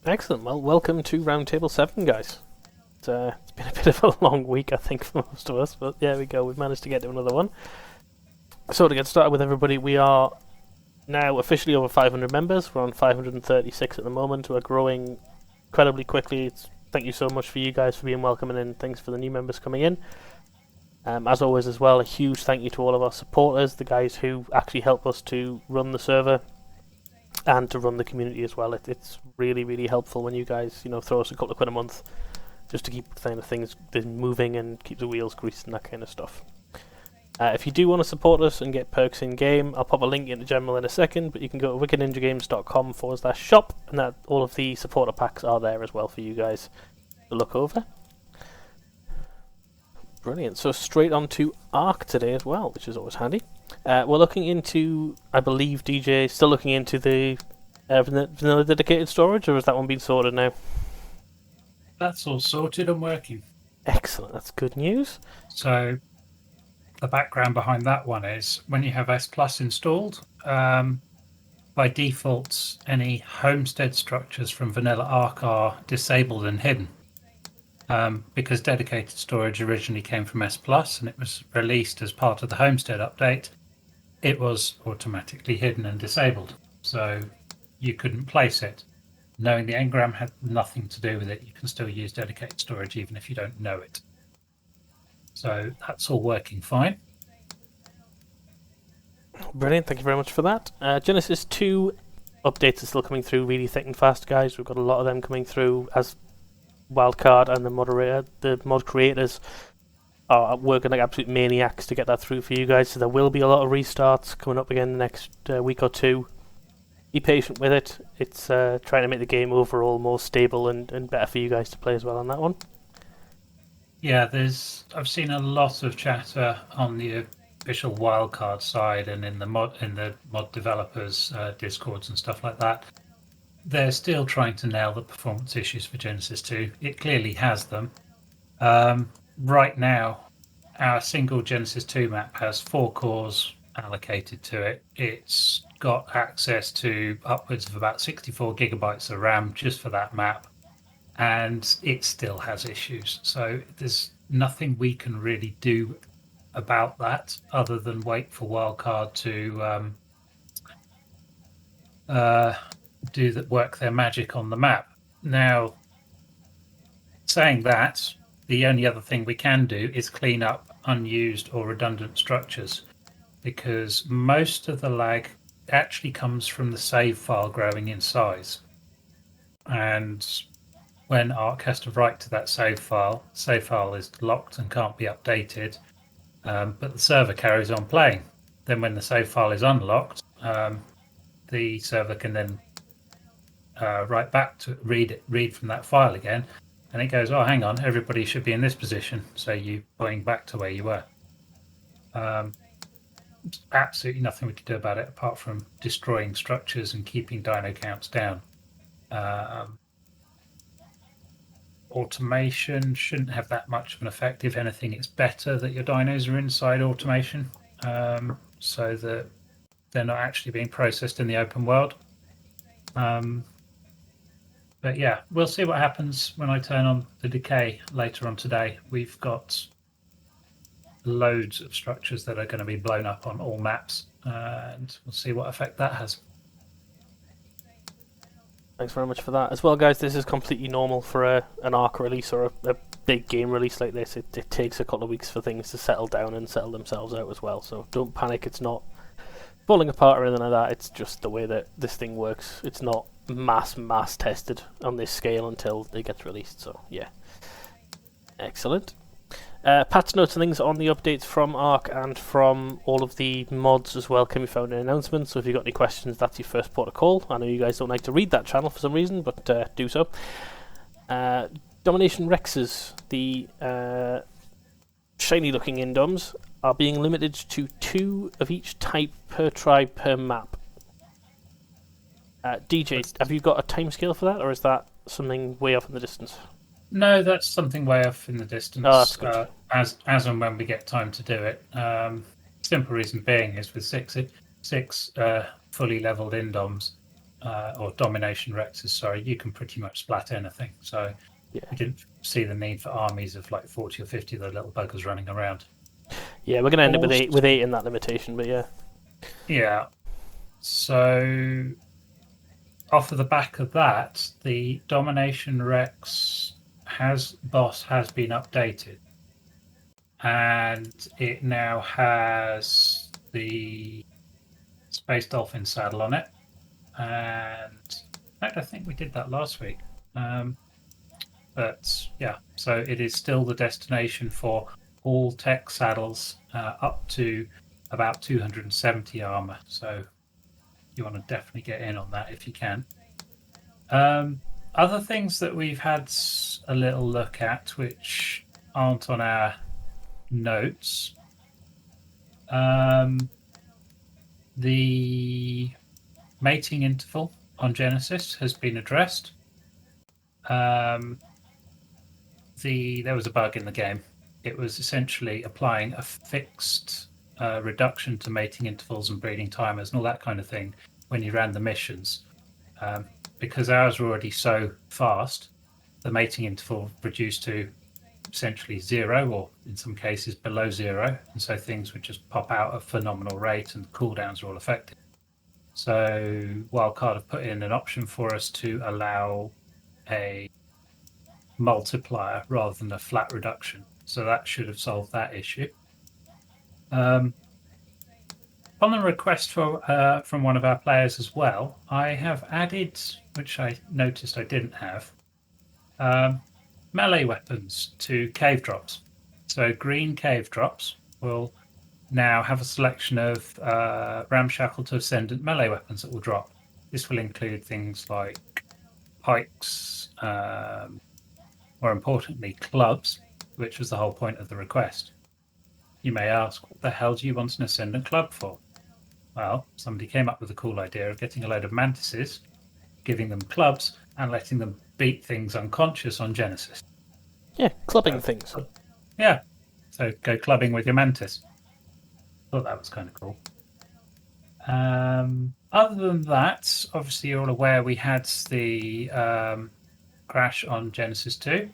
Excellent. Well, welcome to Roundtable 7, guys. It's been a bit of a long week, I think, for most of us, but there we go. We've managed to get to another one. So to get started with everybody, we are now officially over 500 members. We're on 536 at the moment. We're growing incredibly quickly. Thank you so much for you guys for being welcoming in. Thanks for the new members coming in. As always as well, a huge thank you to all of our supporters, the guys who actually help us to run the server and to run the community as well. It's really, really helpful when you guys, throw us a couple of quid a month just to keep kind of things moving and keep the wheels greased and that kind of stuff. If you do want to support us and get perks in game, I'll pop a link into general in a second, but you can go to wickedninjagames.com/shop, and that all of the supporter packs are there as well for you guys to look over. Brilliant. So straight on to Arc today as well, which is always handy. We're looking into, I believe DJ is still looking into the vanilla dedicated storage, or has that one been sorted now? That's all sorted and working. Excellent, that's good news. So the background behind that one is when you have S Plus installed, by default, any homestead structures from Vanilla Arc are disabled and hidden. Because dedicated storage originally came from S Plus and it was released as part of the homestead update, it was automatically hidden and disabled. So you couldn't place it. Knowing the engram had nothing to do with it, you can still use dedicated storage even if you don't know it. So that's all working fine. Brilliant, thank you very much for that. Genesis 2 updates are still coming through really thick and fast, guys. We've got a lot of them coming through as Wildcard and the mod creators are working like absolute maniacs to get that through for you guys. So there will be a lot of restarts coming up again the next week or two. Be patient with it. It's trying to make the game overall more stable and better for you guys to play as well on that one. Yeah, I've seen a lot of chatter on the official Wildcard side and in the mod developers discords and stuff like that. They're still trying to nail the performance issues for Genesis 2. It clearly has them. Right now, our single Genesis 2 map has 4 cores allocated to it. It's got access to upwards of about 64 gigabytes of RAM just for that map, and it still has issues. So there's nothing we can really do about that other than wait for Wildcard to work their magic on the map. Now, saying that, the only other thing we can do is clean up unused or redundant structures, because most of the lag actually comes from the save file growing in size. And when Arc has to write to that save file is locked and can't be updated, but the server carries on playing. Then when the save file is unlocked, the server can then write back to read from that file again, and it goes, oh, hang on, everybody should be in this position, so you going back to where you were. Absolutely nothing we can do about it apart from destroying structures and keeping dino counts down. Automation shouldn't have that much of an effect. If anything, it's better that your dinos are inside automation, so that they're not actually being processed in the open world. But yeah, we'll see what happens when I turn on the decay later on today. We've got loads of structures that are going to be blown up on all maps, and we'll see what effect that has. Thanks very much for that. As well, guys, this is completely normal for an Arc release or a big game release like this. It takes a couple of weeks for things to settle down and settle themselves out as well, so don't panic. It's not falling apart or anything like that. It's just the way that this thing works. It's not mass tested on this scale until it gets released, so yeah. Excellent. Patch notes and things on the updates from Arc and from all of the mods as well can be found in announcements, so if you've got any questions, that's your first port of call. I know you guys don't like to read that channel for some reason, but do so. Domination Rexes, the shiny looking indoms, are being limited to 2 of each type per tribe per map. DJ, have you got a timescale for that, or is that something way off in the distance? No, that's something way off in the distance. Oh, that's good. As and when we get time to do it. Simple reason being is with six fully leveled indoms, or domination Rexes, sorry, you can pretty much splat anything. So Yeah. we didn't see the need for armies of like 40 or 50 of the little buggers running around. Yeah, we're going to end up with eight in that limitation, but yeah. Yeah. So off of the back of that, the Domination Rex boss has been updated, and it now has the Space Dolphin saddle on it. And in fact, I think we did that last week. But yeah, so it is still the destination for all tech saddles up to about 270 armor. So you want to definitely get in on that if you can. Other things that we've had a little look at, which aren't on our notes, the mating interval on Genesis has been addressed. There was a bug in the game. It was essentially applying a fixed reduction to mating intervals and breeding timers and all that kind of thing when you ran the missions. Because ours were already so fast, the mating interval reduced to essentially 0, or in some cases below 0, and so things would just pop out at a phenomenal rate and the cooldowns are all affected. So Wildcard have put in an option for us to allow a multiplier rather than a flat reduction. So that should have solved that issue. On the request from one of our players as well, I have added, which I noticed I didn't have, melee weapons to cave drops. So green cave drops will now have a selection of ramshackle to ascendant melee weapons that will drop. This will include things like pikes, more importantly, clubs, which was the whole point of the request. You may ask, what the hell do you want an ascendant club for? Well, somebody came up with a cool idea of getting a load of mantises, giving them clubs, and letting them beat things unconscious on Genesis. Yeah, clubbing things. Yeah, so go clubbing with your mantis. Thought that was kind of cool. Other than that, obviously you're all aware we had the crash on Genesis 2.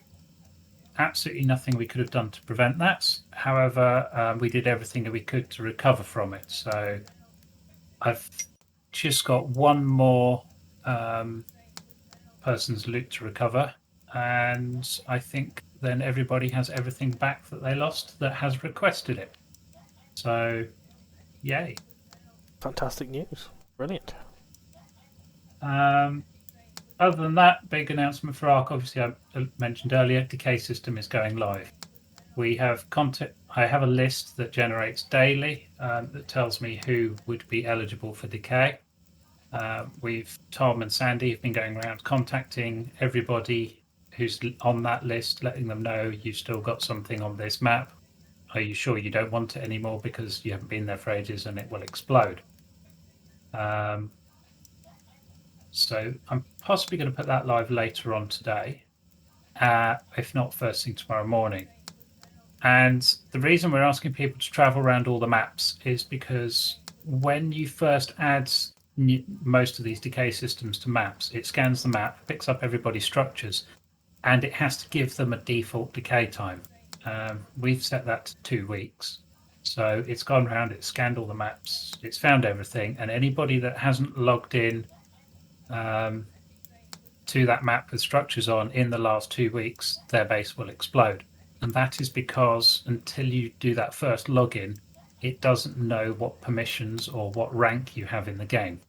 Absolutely nothing we could have done to prevent that. However, we did everything that we could to recover from it. So I've just got one more person's loot to recover, and I think then everybody has everything back that they lost that has requested it. So, yay. Fantastic news. Brilliant. Other than that, big announcement for ARC. Obviously, I mentioned earlier, Decay system is going live. We have content. I have a list that generates daily that tells me who would be eligible for Decay. Tom and Sandy have been going around contacting everybody who's on that list, letting them know you've still got something on this map. Are you sure you don't want it anymore because you haven't been there for ages and it will explode? So I'm possibly going to put that live later on today, if not first thing tomorrow morning. And the reason we're asking people to travel around all the maps is because when you first add most of these decay systems to maps, it scans the map, picks up everybody's structures, and it has to give them a default decay time. We've set that to 2 weeks. So it's gone around, it's scanned all the maps, it's found everything, and anybody that hasn't logged in to that map with structures on in the last 2 weeks, their base will explode. And that is because until you do that first login, it doesn't know what permissions or what rank you have in the game.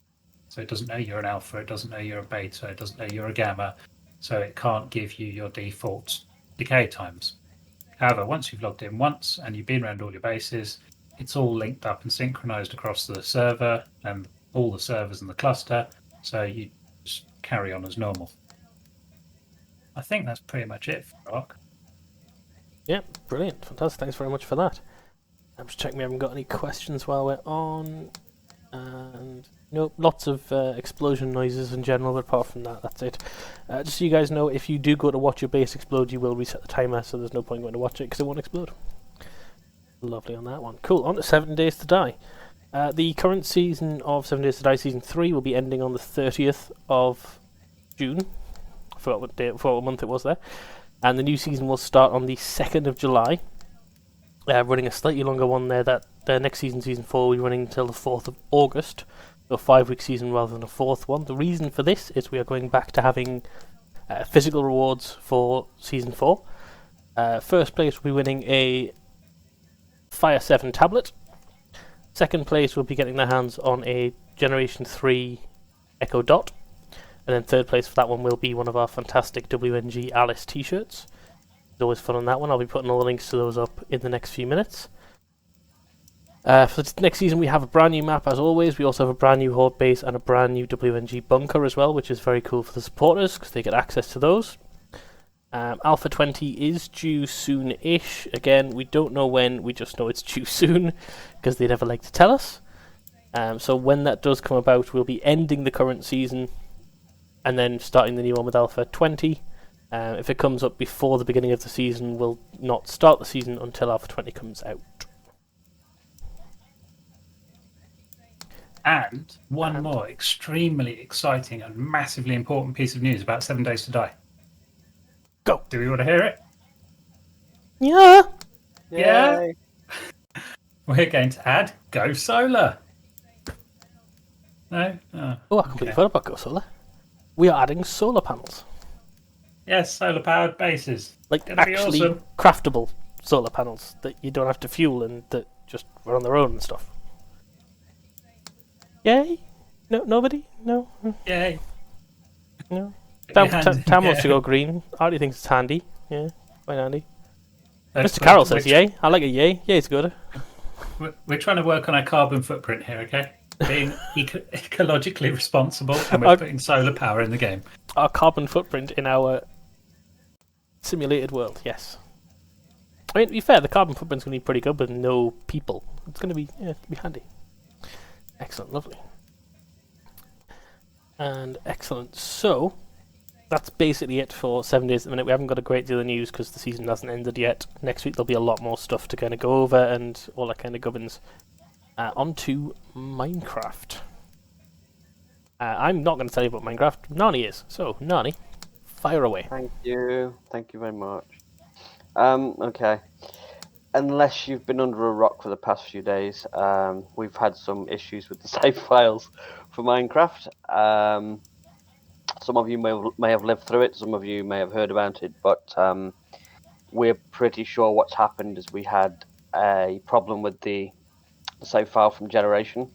So it doesn't know you're an alpha, it doesn't know you're a beta, it doesn't know you're a gamma, so it can't give you your default decay times. However, once you've logged in once and you've been around all your bases, it's all linked up and synchronized across the server and all the servers in the cluster, so you just carry on as normal. I think that's pretty much it for ARC. Yeah, brilliant. Fantastic. Thanks very much for that. I'm just checking we haven't got any questions while we're on. And no, lots of explosion noises in general, but apart from that, that's it. Just so you guys know, if you do go to watch your base explode, you will reset the timer, so there's no point going to watch it because it won't explode. Lovely on that one. Cool, on to 7 Days to Die. The current season of 7 Days to Die Season 3 will be ending on the 30th of June. I forgot what month it was there. And the new season will start on the 2nd of July. Running a slightly longer one there. That the next season, Season 4, will be running until the 4th of August. So a 5-week season rather than a fourth one. The reason for this is we are going back to having physical rewards for Season 4. First place will be winning a Fire 7 tablet. Second place will be getting their hands on a Generation 3 Echo Dot. And then third place for that one will be one of our fantastic WNG Alice t-shirts. It's always fun on that one. I'll be putting all the links to those up in the next few minutes. For the next season, we have a brand new map as always. We also have a brand new Horde base and a brand new WNG bunker as well, which is very cool for the supporters because they get access to those. Alpha 20 is due soon-ish. Again, we don't know when, we just know it's due soon because they never like to tell us. So when that does come about, we'll be ending the current season and then starting the new one with Alpha 20. If it comes up before the beginning of the season, we'll not start the season until Alpha 20 comes out. And one more extremely exciting and massively important piece of news about 7 Days to Die. Go! Do we want to hear it? Yeah! Yeah? We're going to add Go Solar. No? Oh, I completely forgot about Go Solar. We are adding solar panels. Yes, solar-powered bases. Like Gonna actually be awesome. craftable solar panels that you don't have to fuel and that just run on their own and stuff. Yay? No, nobody? No? Yay. No? Your Tam hand- wants to go green. Artie thinks it's handy. Yeah, quite handy. Uh, Mr. Carroll we're- says yay. I like a yay. Yay's good. We're trying to work on our carbon footprint here, okay? Being ecologically responsible, and we're putting solar power in the game. Our carbon footprint in our simulated world, yes. I mean, to be fair, the carbon footprint's going to be pretty good with no people. It's going to be, yeah, it'll be handy. Excellent, lovely. And excellent. So, that's basically it for 7 days at the minute. We haven't got a great deal of news because the season hasn't ended yet. Next week there'll be a lot more stuff to kind of go over and all that kind of gubbins. On to Minecraft. I'm not going to tell you about Minecraft. Nani is. So, Nani, fire away. Thank you very much. Okay. Unless you've been under a rock for the past few days, we've had some issues with the save files for Minecraft. Some of you may have lived through it, some of you may have heard about it, but we're pretty sure what's happened is we had a problem with the save file from generation.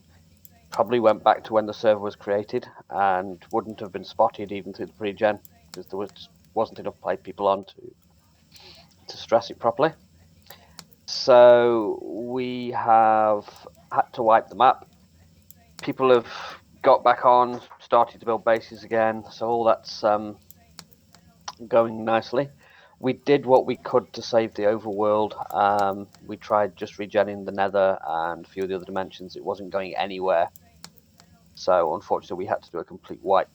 Probably went back to when the server was created and wouldn't have been spotted even through the pre-gen because there wasn't enough play people on to stress it properly. So we have had to wipe the map. People have got back on, started to build bases again, so all that's going nicely. We did what we could to save the overworld. We tried just regenning the nether and a few of the other dimensions. It wasn't going anywhere. So unfortunately we had to do a complete wipe.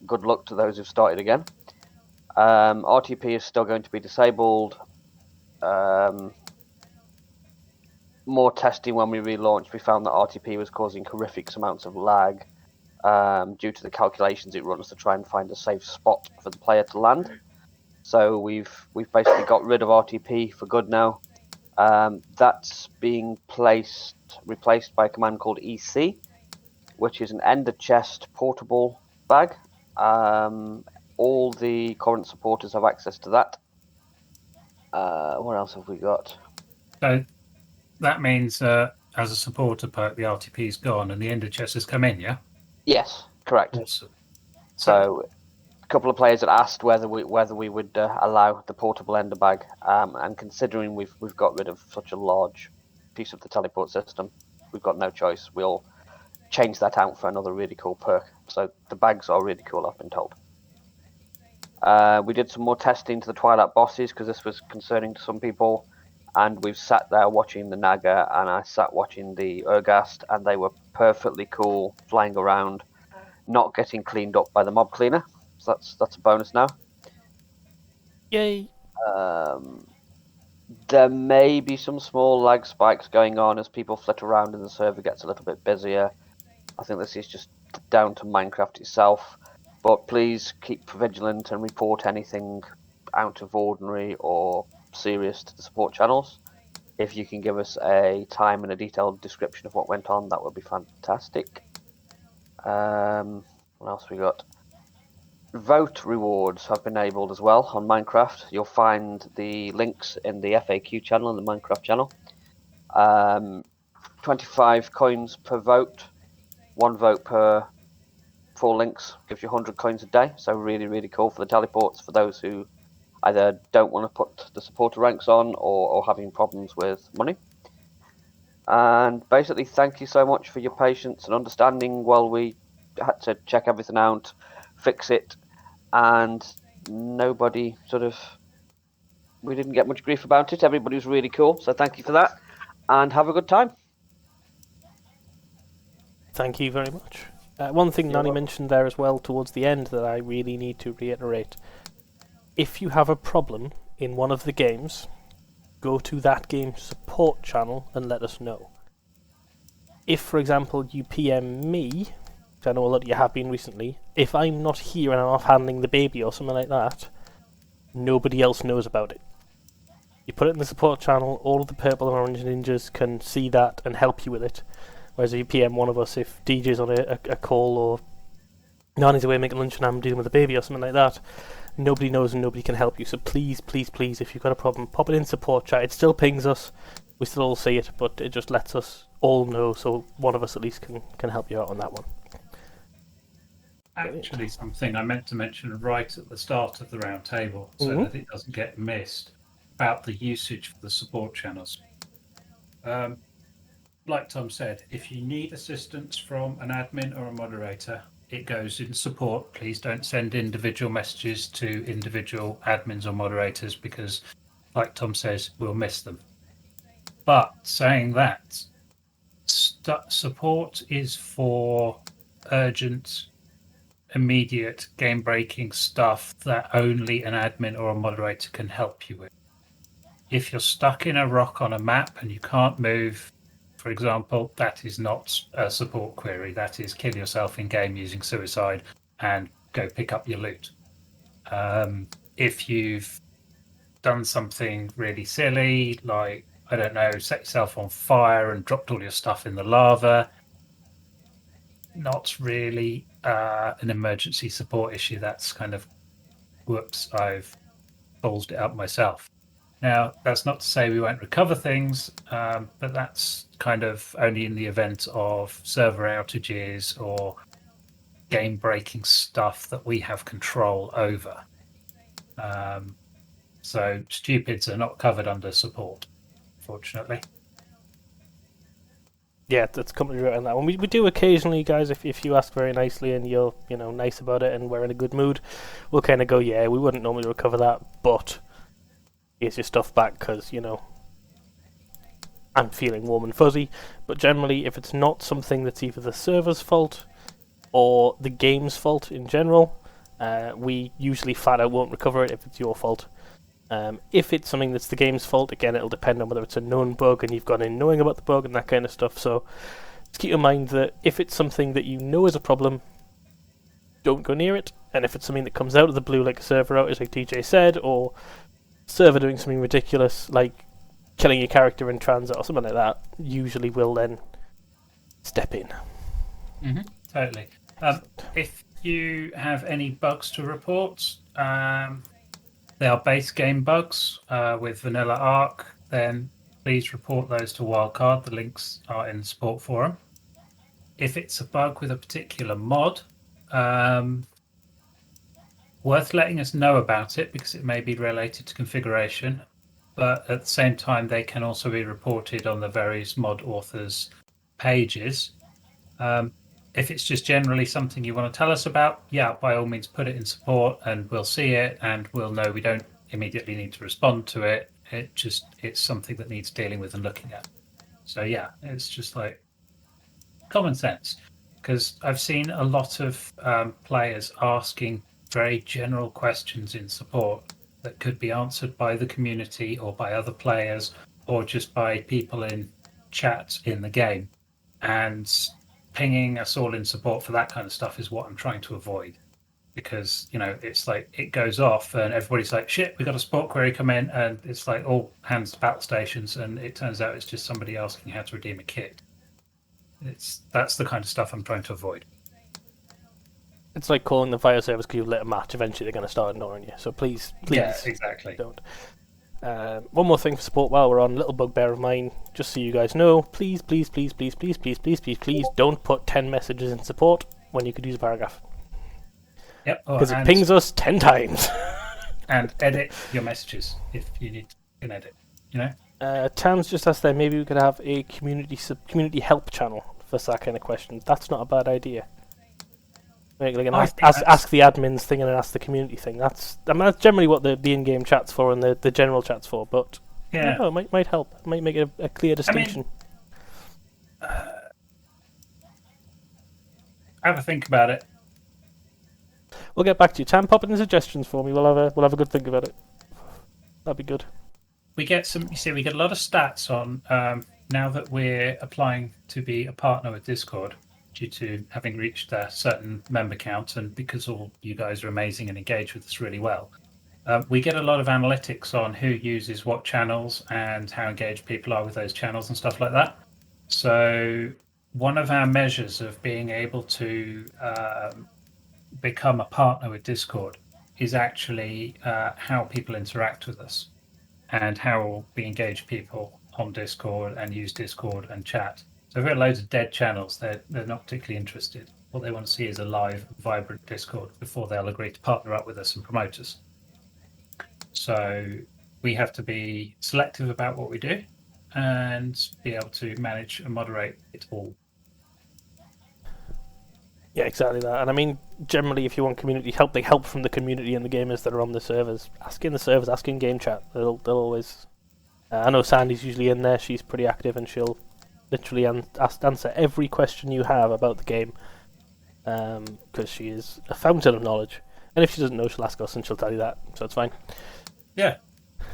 Good luck to those who've started again. RTP is still going to be disabled. More testing when we relaunched, we found that RTP was causing horrific amounts of lag due to the calculations it runs to try and find a safe spot for the player to land. So we've basically got rid of RTP for good now. That's being replaced by a command called EC, which is an Ender Chest portable bag. All the current supporters have access to that. What else have we got? So that means, as a supporter perk, the RTP's gone and the Ender Chest has come in, yeah? Yes, correct. Awesome. So a couple of players had asked whether we would allow the portable Ender bag, and considering we've got rid of such a large piece of the teleport system, we've got no choice. We'll change that out for another really cool perk. So the bags are really cool, I've been told. We did some more testing to the Twilight Bosses because this was concerning to some people, and we've sat there watching the Naga, and I sat watching the Urgast, and they were perfectly cool, flying around, not getting cleaned up by the mob cleaner. So that's a bonus now. Yay! There may be some small lag spikes going on as people flit around and the server gets a little bit busier. I think this is just down to Minecraft itself. But please keep vigilant and report anything out of ordinary or serious to the support channels. If you can give us a time and a detailed description of what went on, that would be fantastic. What else we got? Vote rewards have been enabled as well on Minecraft. You'll find the links in the FAQ channel and the Minecraft channel. 25 coins per vote, 1 vote per 4 links, gives you 100 coins a day. So really, really cool for the teleports for those who either don't want to put the supporter ranks on or having problems with money. And basically, thank you so much for your patience and understanding while we had to check everything out, fix it, and nobody we didn't get much grief about it. Everybody was really cool, so thank you for that, and have a good time. Thank you very much. One thing Nani mentioned there as well towards the end that I really need to reiterate. If you have a problem in one of the games, go to that game's support channel and let us know. If, for example, you PM me, which I know a lot of you have been recently, if I'm not here and I'm off handling the baby or something like that, nobody else knows about it. You put it in the support channel, all of the purple and orange ninjas can see that and help you with it. Whereas if you PM one of us, if DJ's on a call or Nani's away making lunch and I'm dealing with a baby or something like that, nobody knows and nobody can help you. So please, please, please, if you've got a problem, pop it in support chat. It still pings us, we still all see it, but it just lets us all know, so one of us at least can help you out on that one. Actually, something I meant to mention right at the start of the round table, so that it doesn't get missed, about the usage for the support channels. Like Tom said, if you need assistance from an admin or a moderator, it goes in support. Please don't send individual messages to individual admins or moderators because, like Tom says, we'll miss them. But saying that, support is for urgent, immediate, game-breaking stuff that only an admin or a moderator can help you with. If you're stuck in a rock on a map and you can't move, for example, that is not a support query. That is kill yourself in game using suicide and go pick up your loot. If you've done something really silly, like, I don't know, set yourself on fire and dropped all your stuff in the lava, not really an emergency support issue. That's kind of, whoops, I've ballsed it up myself. Now, that's not to say we won't recover things, but that's kind of only in the event of server outages or game-breaking stuff that we have control over. So stupids are not covered under support, fortunately. Yeah, that's completely right on that one. We do occasionally, guys, if you ask very nicely and you're nice about it and we're in a good mood, we'll kind of go, yeah, we wouldn't normally recover that, but here's your stuff back because, I'm feeling warm and fuzzy. But generally, if it's not something that's either the server's fault or the game's fault in general, we usually flat out won't recover it if it's your fault. If it's something that's the game's fault, again, it'll depend on whether it's a known bug and you've gone in knowing about the bug and that kind of stuff. So just keep in mind that if it's something that you know is a problem, don't go near it. And if it's something that comes out of the blue, like a server outage, like DJ said, or server doing something ridiculous, like killing your character in transit or something like that, usually will then step in. Totally. If you have any bugs to report, they are base game bugs with Vanilla Arc, then please report those to Wildcard. The links are in the support forum. If it's a bug with a particular mod, worth letting us know about it because it may be related to configuration, but at the same time, they can also be reported on the various mod authors' pages. If it's just generally something you want to tell us about, yeah, by all means, put it in support and we'll see it and we'll know we don't immediately need to respond to it. It's something that needs dealing with and looking at. So yeah, it's just like common sense, because I've seen a lot of players asking very general questions in support that could be answered by the community or by other players or just by people in chat in the game. And pinging us all in support for that kind of stuff is what I'm trying to avoid. Because, it's like it goes off and everybody's like, shit, we got a support query come in, and it's like all hands to battle stations, and it turns out it's just somebody asking how to redeem a kit. That's the kind of stuff I'm trying to avoid. It's like calling the fire service because you've lit a match. Eventually they're going to start ignoring you. So please Yeah, exactly. don't. One more thing for support while we're on, little bugbear of mine, just so you guys know, please don't put 10 messages in support when you could use a paragraph. Yep. Because it pings us 10 times. And edit your messages if you need an edit, Tam's just asked there, maybe we could have a community help channel for that kind of question. That's not a bad idea. Like ask the admins thing and then ask the community thing. That's generally what the in-game chat's for and the general chat's for. But yeah, it might help. It might make it a clear distinction. Have a think about it. We'll get back to you. Tam, pop in suggestions for me. We'll have a good think about it. That'd be good. We get a lot of stats on now that we're applying to be a partner with Discord, due to having reached a certain member count, and because all you guys are amazing and engage with us really well. We get a lot of analytics on who uses what channels and how engaged people are with those channels and stuff like that. So one of our measures of being able to become a partner with Discord is actually how people interact with us and how we engage people on Discord and use Discord and chat. So if we've got loads of dead channels, they're not particularly interested. What they want to see is a live, vibrant Discord before they'll agree to partner up with us and promote us. So we have to be selective about what we do and be able to manage and moderate it all. Yeah, exactly that. And I mean, generally, if you want community help, they help from the community and the gamers that are on the servers. Ask in the servers, ask in game chat. They'll always... I know Sandy's usually in there. She's pretty active and she'll literally answer every question you have about the game, because she is a fountain of knowledge. And if she doesn't know, she'll ask us and she'll tell you that, so it's fine. Yeah.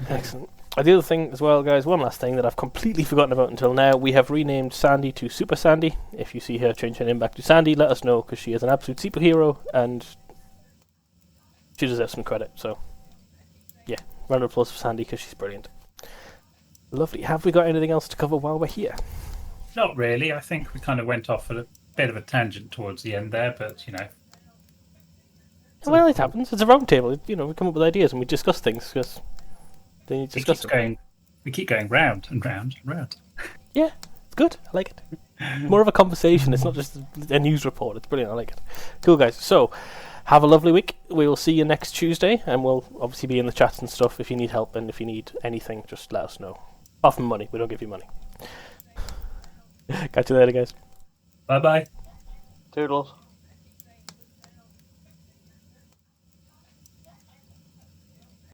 Excellent. The other thing as well, guys, one last thing that I've completely forgotten about until now, we have renamed Sandy to Super Sandy. If you see her change her name back to Sandy, let us know, because she is an absolute superhero and she deserves some credit. So yeah, round of applause for Sandy because she's brilliant. Lovely. Have we got anything else to cover while we're here? Not really. I think we kind of went off at a bit of a tangent towards the end there, but Well, it happens. It's a round table. We come up with ideas and we discuss things because they need to discuss them. We keep going round and round and round. Yeah, it's good. I like it. More of a conversation. It's not just a news report. It's brilliant. I like it. Cool, guys. So, have a lovely week. We will see you next Tuesday, and we'll obviously be in the chats and stuff. If you need help and if you need anything, just let us know. Apart from money. We don't give you money. Catch you later, guys. Bye-bye. Toodles.